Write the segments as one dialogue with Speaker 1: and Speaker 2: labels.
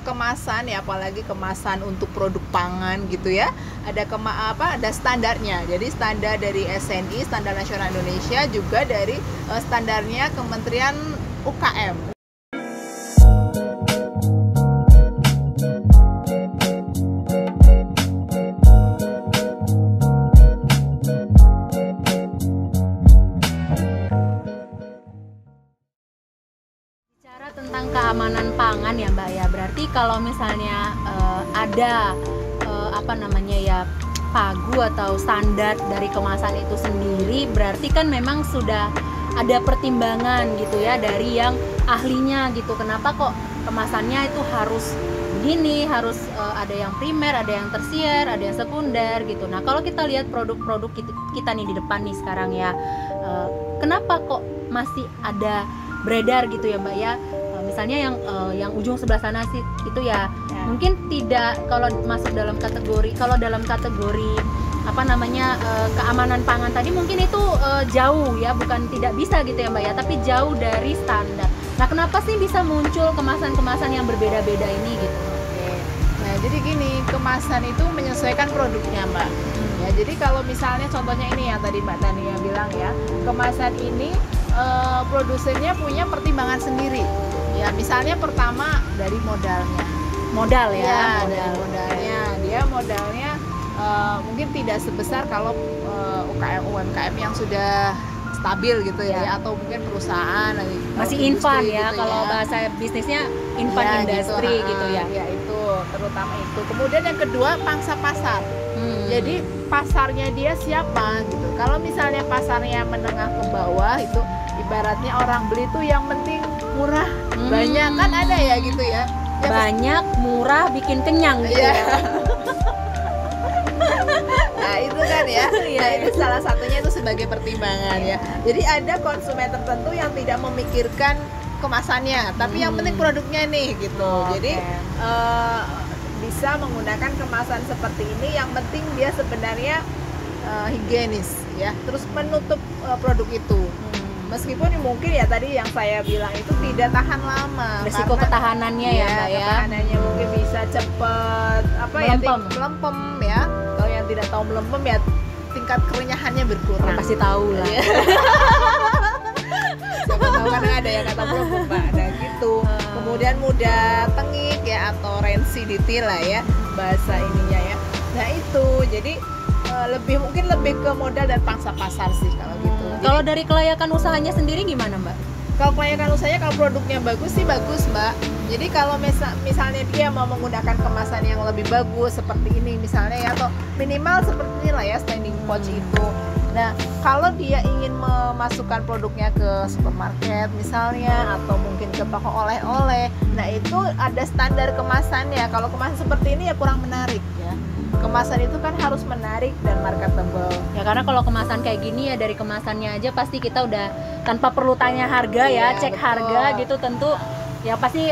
Speaker 1: kemasan ya, apalagi kemasan untuk produk pangan gitu ya, ada ada standarnya. Jadi standar dari SNI, Standar Nasional Indonesia, juga dari standarnya Kementerian UKM.
Speaker 2: Tentang keamanan pangan ya Mbak ya, berarti kalau misalnya ada pagu atau standar dari kemasan itu sendiri, berarti kan memang sudah ada pertimbangan gitu ya dari yang ahlinya gitu. Kenapa kok kemasannya itu harus begini, harus ada yang primer, ada yang tersier, ada yang sekunder gitu. Nah kalau kita lihat produk-produk kita nih di depan nih sekarang ya, kenapa kok masih ada beredar gitu ya Mbak ya, misalnya yang ujung sebelah sana sih itu ya mungkin tidak, kalau masuk dalam kategori, kalau dalam kategori keamanan pangan tadi mungkin itu jauh ya, bukan tidak bisa gitu ya Mbak ya, tapi jauh dari standar. Nah kenapa sih bisa muncul kemasan-kemasan yang berbeda-beda ini gitu?
Speaker 1: Oke. Nah jadi gini, kemasan itu menyesuaikan produknya Mbak. Ya, jadi kalau misalnya contohnya ini yang tadi Mbak Tania bilang ya, kemasan ini produsennya punya pertimbangan sendiri. Ya, misalnya pertama dari modalnya.
Speaker 2: Modal
Speaker 1: ya, dari modalnya. Dia modalnya mungkin tidak sebesar kalau UMKM yang sudah stabil gitu ya, atau mungkin perusahaan
Speaker 2: masih infan ya,
Speaker 1: gitu
Speaker 2: kalau bahasa bisnisnya infan industri gitu ya.
Speaker 1: Ya itu, terutama itu. Kemudian yang kedua, pangsa pasar. Jadi pasarnya dia siapa gitu. Kalau misalnya pasarnya menengah ke bawah, itu ibaratnya orang beli tuh yang penting murah, banyak, kan ada ya gitu ya.
Speaker 2: Banyak, murah, bikin kenyang gitu ya.
Speaker 1: Nah itu kan ya, nah itu salah satunya itu sebagai pertimbangan ya. Jadi ada konsumen tertentu yang tidak memikirkan kemasannya, tapi yang penting produknya nih gitu. Jadi bisa menggunakan kemasan seperti ini, yang penting dia sebenarnya higienis ya, terus menutup produk itu. Meskipun mungkin ya tadi yang saya bilang itu tidak tahan lama,
Speaker 2: risiko ketahanannya ya Mbak ya,
Speaker 1: ketahanannya mungkin bisa cepet melempem ya. Kalau yang tidak tahu melempem ya tingkat kerenyahannya berkurang.
Speaker 2: Pasti tahu lah.
Speaker 1: Siapa tahu, kadang ada yang kata melempem Mbak, ada gitu. Kemudian mudah tengik ya, atau rancidity lah ya bahasa ininya ya. Nah itu jadi mungkin lebih ke modal dan pangsa pasar sih kalau gitu.
Speaker 2: Kalau dari kelayakan usahanya sendiri gimana Mbak?
Speaker 1: Kalau kelayakan usahanya, kalau produknya bagus sih bagus Mbak. Jadi kalau misalnya dia mau menggunakan kemasan yang lebih bagus seperti ini misalnya ya, atau minimal seperti ini lah ya, standing pouch itu. Nah kalau dia ingin memasukkan produknya ke supermarket misalnya, atau mungkin ke toko oleh-oleh, nah itu ada standar kemasannya. Kalau kemasan seperti ini ya kurang menarik ya. Kemasan itu kan harus menarik dan marketable.
Speaker 2: Ya karena kalau kemasan kayak gini ya, dari kemasannya aja pasti kita udah tanpa perlu tanya harga ya, cek betul. Harga gitu tentu ya pasti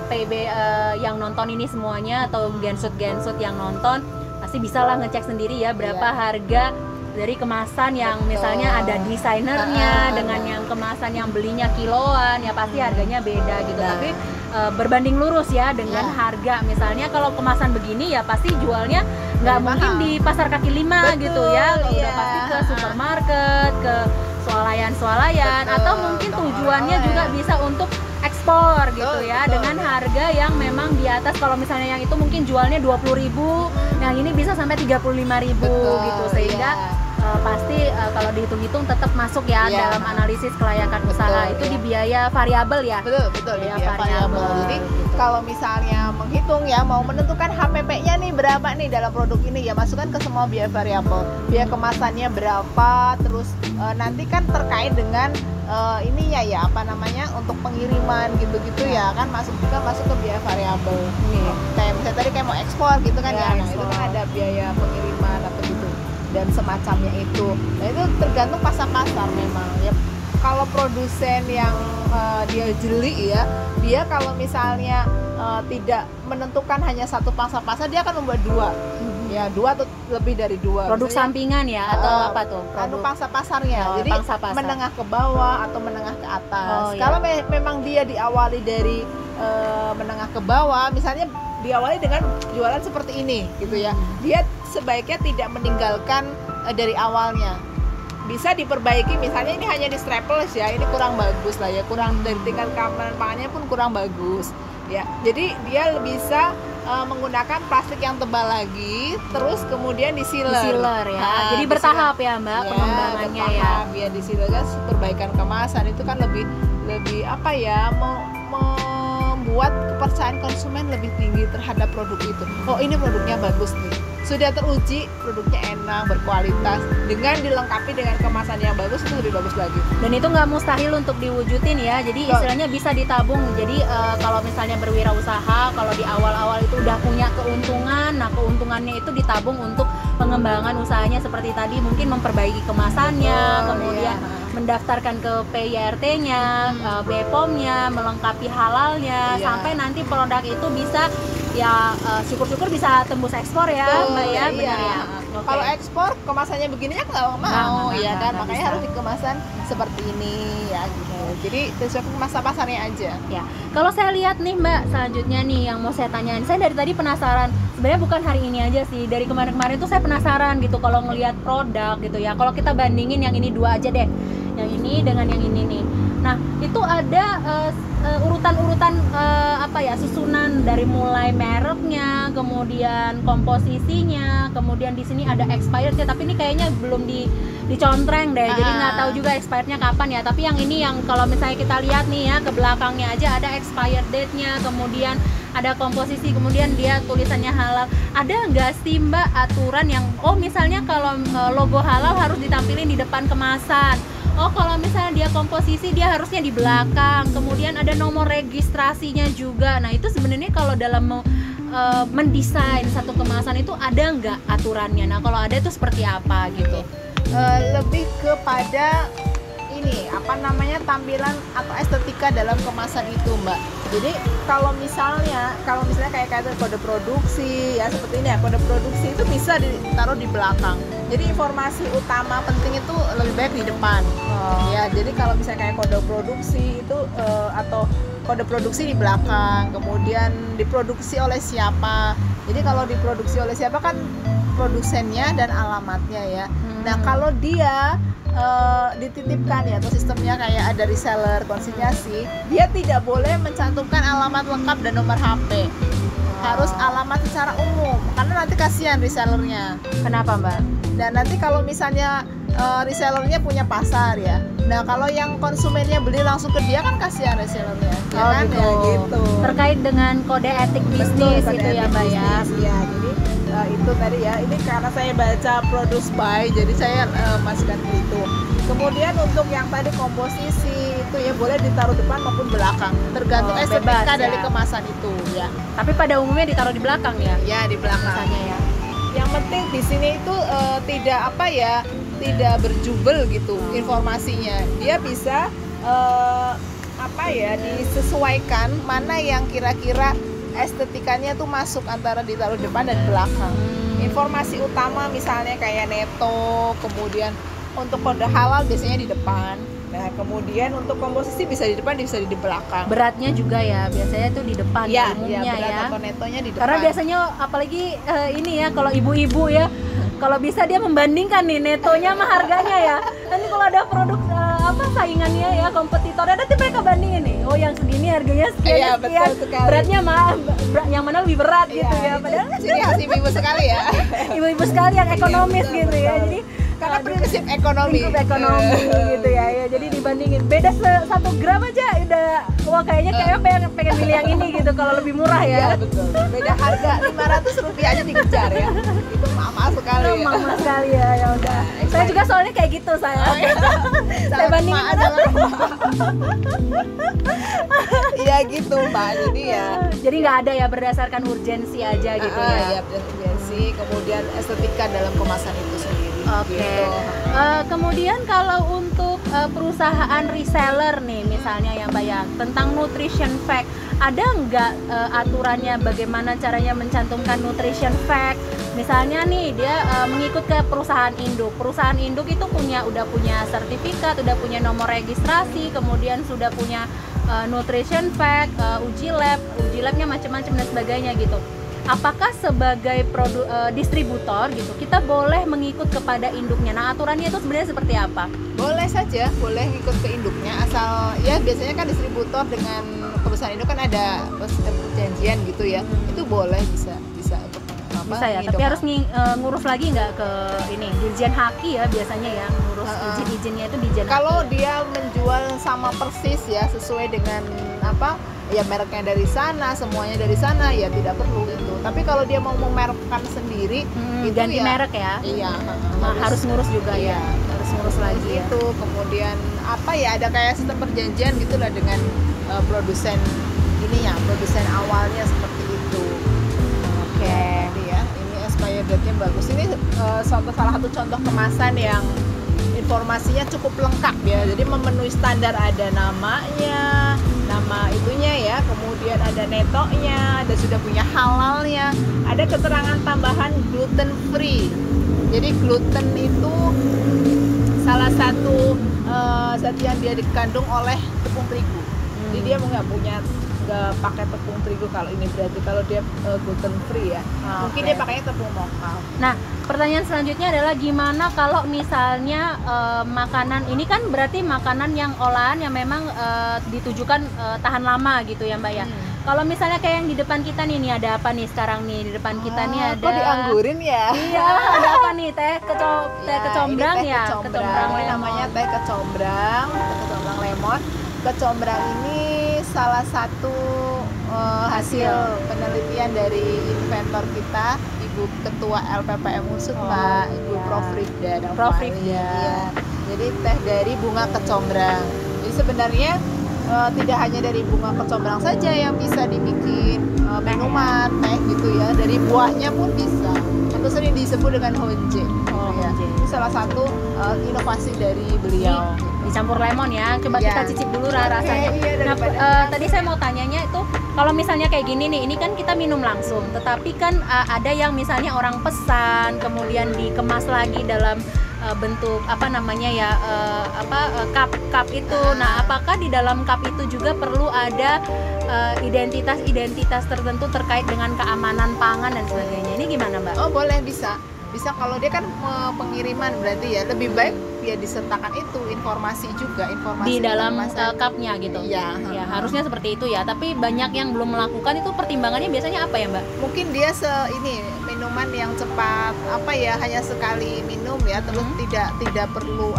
Speaker 2: PB yang nonton ini semuanya, atau gensut yang nonton pasti bisa lah ngecek sendiri ya berapa harga dari kemasan yang misalnya ada desainernya dengan yang kemasan yang belinya kiloan, ya pasti harganya beda gitu. Tapi berbanding lurus ya dengan harga. Misalnya kalau kemasan begini ya pasti jualnya nggak mungkin di pasar kaki lima gitu ya, udah pasti ke supermarket, ke swalayan atau mungkin tujuannya juga bisa untuk ekspor gitu ya, dengan harga yang memang di atas. Kalau misalnya yang itu mungkin jualnya 20.000, yang ini bisa sampai 35.000 gitu, sehingga pasti kalau dihitung-hitung tetap masuk ya dalam analisis kelayakan usaha itu di biaya variabel ya.
Speaker 1: Betul biaya variabel. Jadi kalau misalnya menghitung ya, mau menentukan HPP-nya nih berapa nih dalam produk ini, ya masukkan ke semua biaya variabel. Biaya kemasannya berapa, terus nanti kan terkait dengan ininya ya, untuk pengiriman gitu-gitu ya kan, masuk ke biaya variabel. Kayak misalnya tadi kayak mau ekspor gitu kan ya, nah itu kan ada biaya pengiriman atau gitu dan semacamnya itu. Nah itu tergantung pasar memang ya. Kalau produsen yang dia jeli ya, dia kalau misalnya tidak menentukan hanya satu pangsa pasar, dia akan membuat dua atau lebih dari dua.
Speaker 2: Produk sampingan ya, atau apa tuh?
Speaker 1: Produk pangsa pasarnya. Jadi
Speaker 2: pangsa pasar.
Speaker 1: Menengah ke bawah atau menengah ke atas. Kalau memang dia diawali dari menengah ke bawah, misalnya diawali dengan jualan seperti ini gitu ya, dia sebaiknya tidak meninggalkan dari awalnya. Bisa diperbaiki, misalnya ini hanya di strapless ya, ini kurang bagus lah ya, kurang dari tingkat keamanan pangannya pun kurang bagus ya. Jadi dia bisa menggunakan plastik yang tebal lagi, terus kemudian di sealer
Speaker 2: ya.
Speaker 1: Nah,
Speaker 2: jadi bertahap ya Mbak,
Speaker 1: ya,
Speaker 2: pengembangannya ya.
Speaker 1: Biar di sealer kan perbaikan kemasan itu kan lebih apa ya, membuat kepercayaan konsumen lebih tinggi terhadap produk itu. Oh, ini produknya bagus nih, sudah teruji, produknya enak, berkualitas, dengan dilengkapi dengan kemasan yang bagus, itu lebih bagus lagi.
Speaker 2: Dan itu nggak mustahil untuk diwujudin ya, jadi istilahnya bisa ditabung. Jadi kalau misalnya berwirausaha, kalau di awal-awal itu udah punya keuntungan, nah keuntungannya itu ditabung untuk pengembangan usahanya seperti tadi, mungkin memperbaiki kemasannya, kemudian mendaftarkan ke PYRT-nya, BPOM-nya, melengkapi halalnya, sampai nanti produk itu bisa ya syukur-syukur bisa tembus ekspor ya.
Speaker 1: Betul,
Speaker 2: Mbak ya, benar ya.
Speaker 1: Okay. Kalau ekspor kemasannya begini ya nggak mau, ya kan, makanya bisa. Harus dikemasan seperti ini ya gitu. Jadi sesuai kemasan pasarnya aja.
Speaker 2: Ya. Kalau saya lihat nih Mbak, selanjutnya nih yang mau saya tanyain, saya dari tadi penasaran. Sebenarnya bukan hari ini aja sih, dari kemarin-kemarin tuh saya penasaran gitu kalau ngelihat produk gitu ya. Kalau kita bandingin yang ini dua aja deh, yang ini dengan yang ini nih. Nah itu ada urutan-urutan susunan dari mulai mereknya, kemudian komposisinya, kemudian di sini ada expirednya, tapi ini kayaknya belum dicontreng deh, jadi nggak tahu juga expirednya kapan ya. Tapi yang ini yang kalau misalnya kita lihat nih ya, ke belakangnya aja ada expired date-nya, kemudian ada komposisi, kemudian dia tulisannya halal. Ada nggak sih Mbak aturan yang misalnya kalau logo halal harus ditampilin di depan kemasan? Kalau misalnya dia komposisi dia harusnya di belakang, kemudian ada nomor registrasinya juga. Nah itu sebenarnya kalau dalam mendesain satu kemasan itu ada nggak aturannya? Nah kalau ada itu seperti apa gitu?
Speaker 1: Lebih kepada ini tampilan atau estetika dalam kemasan itu Mbak. Jadi kalau misalnya kayak kode produksi ya, seperti ini ya, kode produksi itu bisa ditaruh di belakang. Jadi informasi utama penting itu lebih baik di depan. Ya, jadi kalau misalnya kayak kode produksi itu atau kode produksi di belakang, kemudian diproduksi oleh siapa. Jadi kalau diproduksi oleh siapa kan produsennya dan alamatnya ya. Nah, kalau dia dititipkan ya, atau sistemnya kayak ada reseller, konsinyasi, dia tidak boleh mencantumkan alamat lengkap dan nomor HP. Harus alamat secara umum, karena nanti kasihan resellernya.
Speaker 2: Kenapa Mbak?
Speaker 1: Dan nanti kalau misalnya resellernya punya pasar ya, nah kalau yang konsumennya beli langsung ke dia kan kasihan resellernya. Ya gitu.
Speaker 2: Terkait dengan kode etik bisnis itu ya Mbak ya.
Speaker 1: Ya, jadi itu tadi ya, ini karena saya baca produce by, jadi saya masukkan ke itu. Kemudian untuk yang tadi komposisi itu ya boleh ditaruh depan maupun belakang, tergantung estetika dari kemasan itu ya.
Speaker 2: Tapi pada umumnya ditaruh di belakang ya?
Speaker 1: Ya, di belakang ya. Yang penting di sini itu tidak berjubel gitu informasinya. Dia bisa disesuaikan mana yang kira-kira estetikanya tuh masuk antara ditaruh depan dan belakang. Informasi utama misalnya kayak neto, kemudian untuk kode halal biasanya di depan. Nah, kemudian untuk komposisi bisa di depan, bisa di belakang.
Speaker 2: Beratnya juga ya, biasanya tuh di depan umumnya
Speaker 1: berat
Speaker 2: ya.
Speaker 1: Atau netonya di depan.
Speaker 2: Karena biasanya apalagi ini ya, kalau ibu-ibu ya, kalau bisa dia membandingkan nih netonya sama harganya ya. Nanti kalau ada produk saingannya ya, kompetitornya, nanti mereka bandingin nih. Oh, yang segini harganya sekian, sekian. Beratnya yang mana lebih berat gitu ya. Padahal
Speaker 1: ibu-ibu sekali ya.
Speaker 2: Ibu-ibu sekali yang ekonomis gitu ya. Jadi
Speaker 1: karena prinsip ekonomi
Speaker 2: gitu ya, jadi dibandingin beda 1 gram aja udah kayaknya pengen pilih yang ini gitu kalau lebih murah ya.
Speaker 1: Betul. Beda harga 500 rupiah aja dikejar ya. Itu mahal sekali ya.
Speaker 2: Mahal sekali ya, ya udah. Saya juga soalnya kayak gitu saya. Saya bandingin
Speaker 1: Iya gitu Mbak. Jadi
Speaker 2: nggak ada ya, berdasarkan urgensi aja gitu ya.
Speaker 1: Iya, urgensi, kemudian estetika dalam kemasan itu sendiri.
Speaker 2: Oke. Gitu. Kemudian kalau untuk perusahaan reseller nih misalnya ya Mbak ya, tentang nutrition fact, ada nggak aturannya bagaimana caranya mencantumkan nutrition fact? Misalnya nih dia mengikut ke perusahaan induk itu udah punya sertifikat, udah punya nomor registrasi, kemudian sudah punya nutrition fact, uji labnya macam-macam dan sebagainya gitu. Apakah sebagai distributor gitu kita boleh mengikut kepada induknya? Nah, aturannya itu sebenarnya seperti apa?
Speaker 1: Boleh saja, boleh ikut ke induknya, asal ya biasanya kan distributor dengan perusahaan induk kan ada perjanjian gitu ya. Itu boleh bisa untuk
Speaker 2: bisa ya, tapi harus ngurus lagi nggak ke ini Dirjen Haki ya biasanya ya, ngurus izin-izinnya itu Dirjen Haki.
Speaker 1: Kalau dia menjual sama persis ya sesuai dengan ya mereknya dari sana, semuanya dari sana, ya tidak perlu itu. Tapi kalau dia mau memerekkan sendiri, itu
Speaker 2: ganti
Speaker 1: ya,
Speaker 2: merek ya.
Speaker 1: Iya,
Speaker 2: harus ngurus juga ya. Harus ngurus lagi
Speaker 1: itu. Kemudian ada kayak sistem perjanjian gitulah dengan produsen produsen awalnya seperti itu.
Speaker 2: Oke.
Speaker 1: Ya, ini expired date-nya bagus. Ini salah satu contoh kemasan yang informasinya cukup lengkap ya. Jadi memenuhi standar, ada namanya, nama itunya ya, kemudian ada netoknya, ada sudah punya halalnya, ada keterangan tambahan gluten free. Jadi gluten itu salah satu zat yang dia dikandung oleh tepung terigu. Jadi dia nggak pakai tepung terigu kalau ini, berarti kalau dia gluten free ya. Mungkin dia pakainya tepung mokal.
Speaker 2: Nah, pertanyaan selanjutnya adalah gimana kalau misalnya makanan ini kan berarti makanan yang olahan yang memang ditujukan tahan lama gitu ya Mbak ya. Kalau misalnya kayak yang di depan kita nih ada apa nih sekarang nih di depan kita nih ada.
Speaker 1: Kok dianggurin ya?
Speaker 2: Iya, ada apa nih? Teh kecombrang ya.
Speaker 1: Kecombrang namanya teh kecombrang lemon. Kecombrang ini salah satu hasil penelitian dari inventor kita, Ibu Ketua LPPM Unsut, Mbak Ibu Prof Rifda.
Speaker 2: Prof Rifda.
Speaker 1: Ya. Jadi teh dari bunga kecombrang. Jadi sebenarnya tidak hanya dari bunga kecombrang saja yang bisa dibikin minuman teh gitu ya, dari buahnya pun bisa. Itu sering disebut dengan honje. Itu salah satu inovasi dari beliau.
Speaker 2: Dicampur lemon ya, coba kita cicip dulu rasanya. Nah, tadi saya mau tanyanya itu kalau misalnya kayak gini nih, ini kan kita minum langsung, tetapi kan ada yang misalnya orang pesan kemudian dikemas lagi dalam bentuk cup itu. Nah, apakah di dalam cup itu juga perlu ada identitas tertentu terkait dengan keamanan pangan dan sebagainya? Ini gimana Mbak?
Speaker 1: Oh boleh, bisa kalau dia kan pengiriman, berarti ya lebih baik dia disertakan itu informasi
Speaker 2: di dalam cupnya gitu.
Speaker 1: Ya,
Speaker 2: harusnya seperti itu ya. Tapi banyak yang belum melakukan itu, pertimbangannya biasanya apa ya Mbak?
Speaker 1: Mungkin dia minuman yang cepat hanya sekali minum ya, terus tidak perlu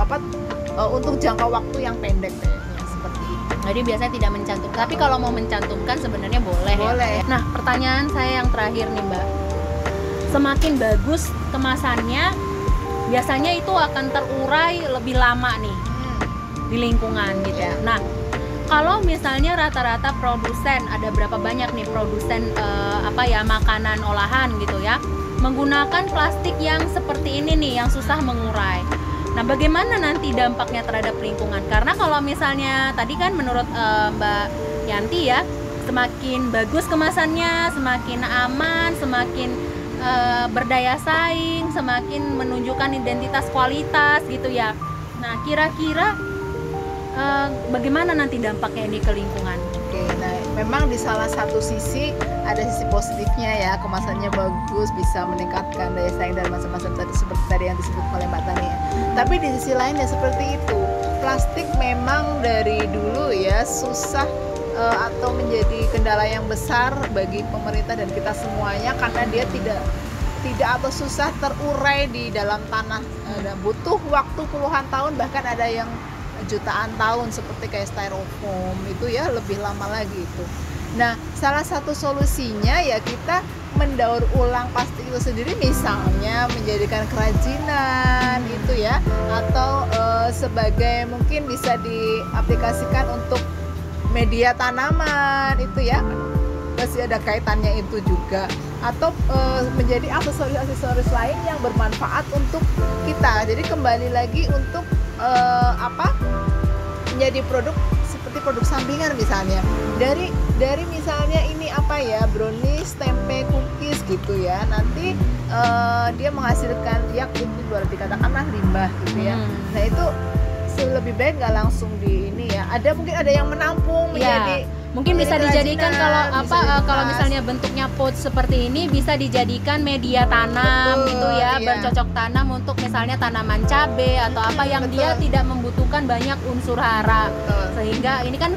Speaker 1: untuk jangka waktu yang pendek kayaknya seperti itu.
Speaker 2: Jadi biasanya tidak mencantumkan. Tapi kalau mau mencantumkan sebenarnya boleh. Ya? Nah, pertanyaan saya yang terakhir nih Mbak. Semakin bagus kemasannya, biasanya itu akan terurai lebih lama nih di lingkungan gitu. Nah, kalau misalnya rata-rata produsen, ada berapa banyak nih produsen makanan olahan gitu ya, menggunakan plastik yang seperti ini nih, yang susah mengurai. Nah, bagaimana nanti dampaknya terhadap lingkungan? Karena kalau misalnya tadi kan menurut Mbak Yanti ya, semakin bagus kemasannya, semakin aman, semakin berdaya saing, semakin menunjukkan identitas kualitas gitu ya. Nah, kira-kira bagaimana nanti dampaknya ini ke lingkungan?
Speaker 1: Oke, nah memang di salah satu sisi ada sisi positifnya ya, kemasannya bagus, bisa meningkatkan daya saing dan macam-macam seperti tadi yang disebut oleh Mbak Tani ya. Tapi di sisi lain ya seperti itu, plastik memang dari dulu ya susah atau menjadi kendala yang besar bagi pemerintah dan kita semuanya, karena dia tidak atau susah terurai di dalam tanah. Butuh waktu puluhan tahun, bahkan ada yang jutaan tahun seperti kayak styrofoam itu ya, lebih lama lagi itu. Nah, salah satu solusinya ya kita mendaur ulang plastik itu sendiri, misalnya menjadikan kerajinan itu ya, atau sebagai mungkin bisa diaplikasikan untuk media tanaman itu ya, masih ada kaitannya itu juga, atau menjadi aksesoris lain yang bermanfaat untuk kita. Jadi kembali lagi untuk menjadi produk seperti produk sampingan, misalnya dari misalnya ini brownies, tempe, cookies gitu ya, nanti dia menghasilkan yang itu boleh dikatakanlah limbah gitu ya. Nah itu lebih baik nggak langsung di ini ya. Mungkin ada yang menampung menjadi
Speaker 2: mungkin bisa dijadikan kalau kalau
Speaker 1: tas.
Speaker 2: misalnya bentuknya pot seperti ini bisa dijadikan media tanam.
Speaker 1: Betul,
Speaker 2: gitu ya,
Speaker 1: iya.
Speaker 2: bercocok tanam untuk misalnya tanaman cabai atau apa yang
Speaker 1: betul.
Speaker 2: dia tidak membutuhkan banyak unsur hara.
Speaker 1: Betul.
Speaker 2: Sehingga ini kan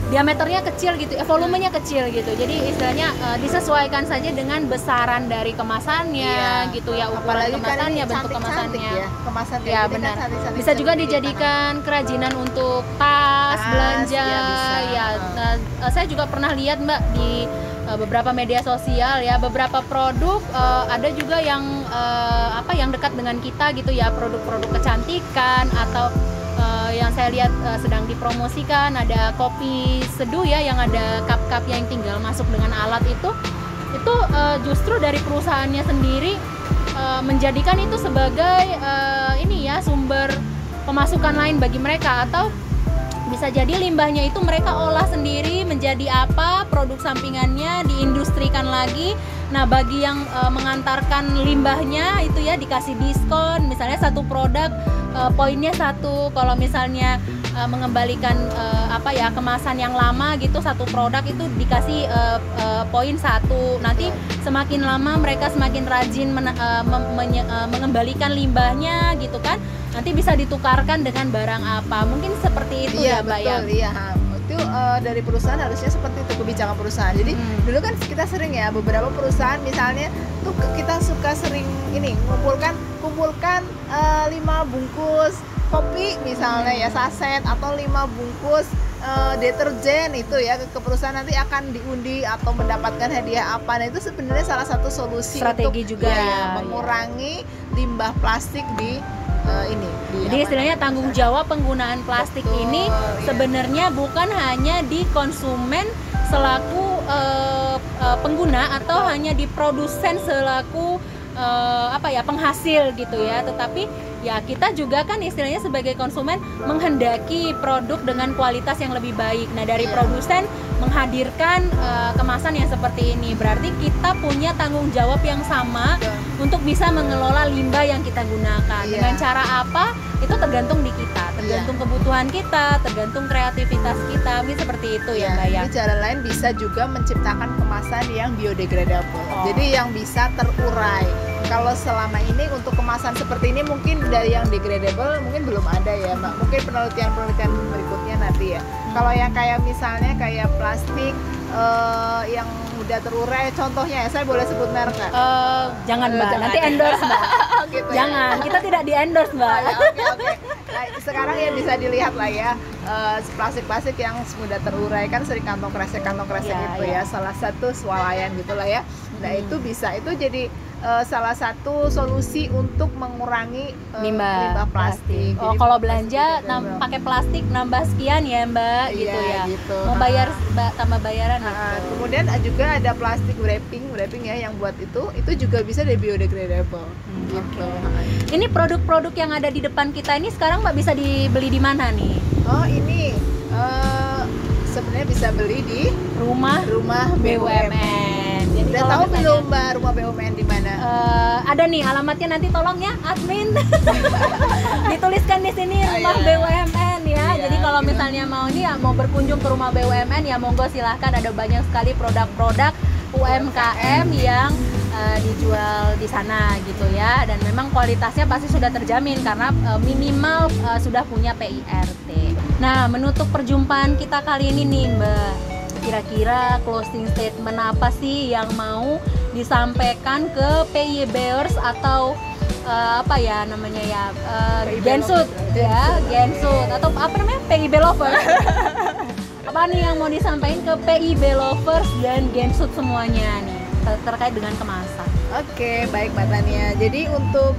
Speaker 2: diameternya kecil gitu, volumenya kecil gitu. Jadi istilahnya disesuaikan saja dengan besaran dari kemasannya gitu ya, ukuran
Speaker 1: Apalagi
Speaker 2: kemasannya,
Speaker 1: kan ini
Speaker 2: bentuk
Speaker 1: cantik-cantik
Speaker 2: kemasannya.
Speaker 1: ya. Kemasan kayak
Speaker 2: Ya
Speaker 1: gini
Speaker 2: benar.
Speaker 1: kan cantik-cantik,
Speaker 2: Bisa juga
Speaker 1: cantik
Speaker 2: dijadikan kerajinan untuk tas, belanja.
Speaker 1: ya bisa.
Speaker 2: Ya, saya juga pernah lihat Mbak di beberapa media sosial ya, beberapa produk ada juga yang yang dekat dengan kita gitu ya, produk-produk kecantikan atau yang saya lihat sedang dipromosikan ada kopi seduh ya, yang ada cup-cup yang tinggal masuk dengan alat itu justru dari perusahaannya sendiri menjadikan itu sebagai sumber pemasukan lain bagi mereka, atau bisa jadi limbahnya itu mereka olah sendiri menjadi produk sampingannya diindustrikan lagi. Nah, bagi yang mengantarkan limbahnya itu ya dikasih diskon, misalnya satu produk poinnya 1, kalau misalnya mengembalikan kemasan yang lama gitu, satu produk itu dikasih poin 1. Nanti semakin lama mereka semakin rajin mengembalikan limbahnya gitu kan, nanti bisa ditukarkan dengan barang apa, mungkin seperti itu ya Mbak ya.
Speaker 1: Iya, itu dari perusahaan harusnya seperti itu kebijakan perusahaan. Jadi dulu kan kita sering ya, beberapa perusahaan misalnya tuh kita suka sering kumpulkan 5 bungkus kopi misalnya ya, saset, atau 5 bungkus deterjen itu ya, ke perusahaan nanti akan diundi atau mendapatkan hadiah apa. Nah, itu sebenarnya salah satu solusi
Speaker 2: strategi
Speaker 1: untuk
Speaker 2: juga
Speaker 1: mengurangi limbah plastik di
Speaker 2: jadi istilahnya tanggung jawab penggunaan plastik ini sebenarnya bukan hanya di konsumen selaku pengguna atau hanya di produsen selaku penghasil gitu ya, tetapi ya kita juga kan istilahnya sebagai konsumen menghendaki produk dengan kualitas yang lebih baik. Nah, dari produsen menghadirkan kemasan yang seperti ini, berarti kita punya tanggung jawab yang sama untuk bisa mengelola limbah yang kita gunakan. Dengan cara apa? Itu tergantung di kita, tergantung kebutuhan kita, tergantung kreativitas kita. Mungkin seperti itu ya Mbak ya.
Speaker 1: Jadi cara lain bisa juga menciptakan kemasan yang biodegradable. Jadi yang bisa terurai. Kalau selama ini untuk kemasan seperti ini mungkin dari yang degradable mungkin belum ada ya Mbak. Mungkin penelitian berikutnya nanti ya. Kalau yang kayak misalnya kayak plastik yang udah terurai, contohnya ya, saya boleh sebut merek nggak?
Speaker 2: Jangan Mbak, nanti endorse Mbak.
Speaker 1: Gitu
Speaker 2: jangan, kita tidak di endorse Mbak.
Speaker 1: Oke. Nah, sekarang ya bisa dilihat lah ya, plastik-plastik yang mudah terurai kan sering kantong kresek itu ya, salah satu swalayan gitulah ya. Nah, itu bisa, itu jadi salah satu solusi untuk mengurangi limbah plastik.
Speaker 2: Oh, kalau belanja pakai plastik nambah sekian ya Mbak, gitu ya.
Speaker 1: Gitu.
Speaker 2: Mau bayar tambah bayaran.
Speaker 1: Kemudian juga ada plastik wrapping ya, yang buat itu juga bisa dari biodegradable. Gitu.
Speaker 2: Ini produk-produk yang ada di depan kita ini sekarang Mbak bisa dibeli di mana nih?
Speaker 1: Oh, ini sebenarnya bisa beli di rumah BUMN. Jadi udah tahu belum Mbak rumah BUMN di mana?
Speaker 2: Ada nih alamatnya, nanti tolong ya admin dituliskan di sini rumah BUMN ya. Jadi kalau misalnya mau berkunjung ke rumah BUMN ya monggo silahkan, ada banyak sekali produk-produk UMKM yang dijual di sana gitu ya, dan memang kualitasnya pasti sudah terjamin karena minimal sudah punya PIRT. Nah, menutup perjumpaan kita kali ini nih Mbak, kira-kira closing statement apa sih yang mau disampaikan ke PIBers atau Gensut ya, Gensut atau apa namanya, PIB Lovers. Apa nih yang mau disampaikan ke PIB Lovers dan Gensut semuanya nih terkait dengan kemasan?
Speaker 1: Oke, baik Mbak Tania. Jadi untuk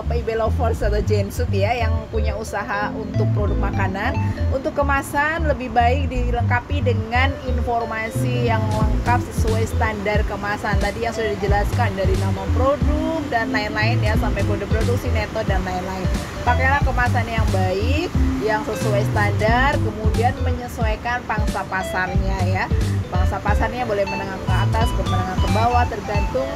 Speaker 1: PIB Lovers atau Gensut ya yang punya usaha untuk produk makanan, untuk kemasan lebih baik dilengkapi dengan informasi yang lengkap sesuai standar kemasan tadi yang sudah dijelaskan, dari nama produk dan lain-lain ya, sampai kode produksi neto dan lain-lain. Pakailah kemasan yang baik, yang sesuai standar, kemudian menyesuaikan pangsa pasarnya ya. Pangsa pasarnya boleh menengah ke atas, ke menengah ke bawah, tergantung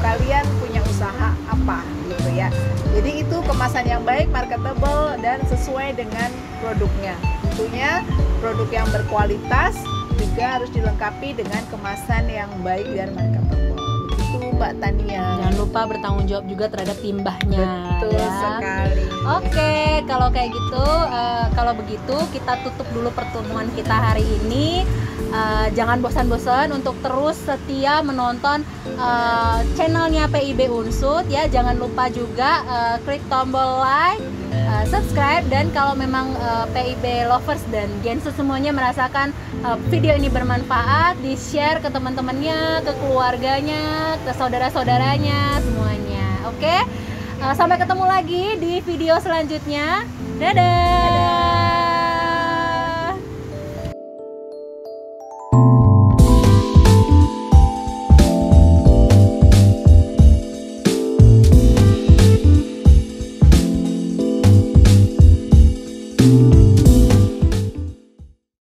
Speaker 1: kalian punya usaha apa gitu ya. Jadi itu kemasan yang baik, marketable, dan sesuai dengan produknya. Tentunya produk yang berkualitas juga harus dilengkapi dengan kemasan yang baik dan marketable. Itu Mbak Tania.
Speaker 2: Jangan lupa bertanggung jawab juga terhadap limbahnya.
Speaker 1: Betul
Speaker 2: ya.
Speaker 1: sekali.
Speaker 2: Oke, kalau kayak gitu, kalau begitu kita tutup dulu pertemuan kita hari ini. Jangan bosan-bosan untuk terus setia menonton channelnya PIB Unsut ya. Jangan lupa juga klik tombol like, subscribe, dan kalau memang PIB lovers dan Gensu semuanya merasakan video ini bermanfaat, di-share ke teman-temannya, ke keluarganya, ke saudara-saudaranya semuanya. Oke? Sampai ketemu lagi di video selanjutnya. Dadah.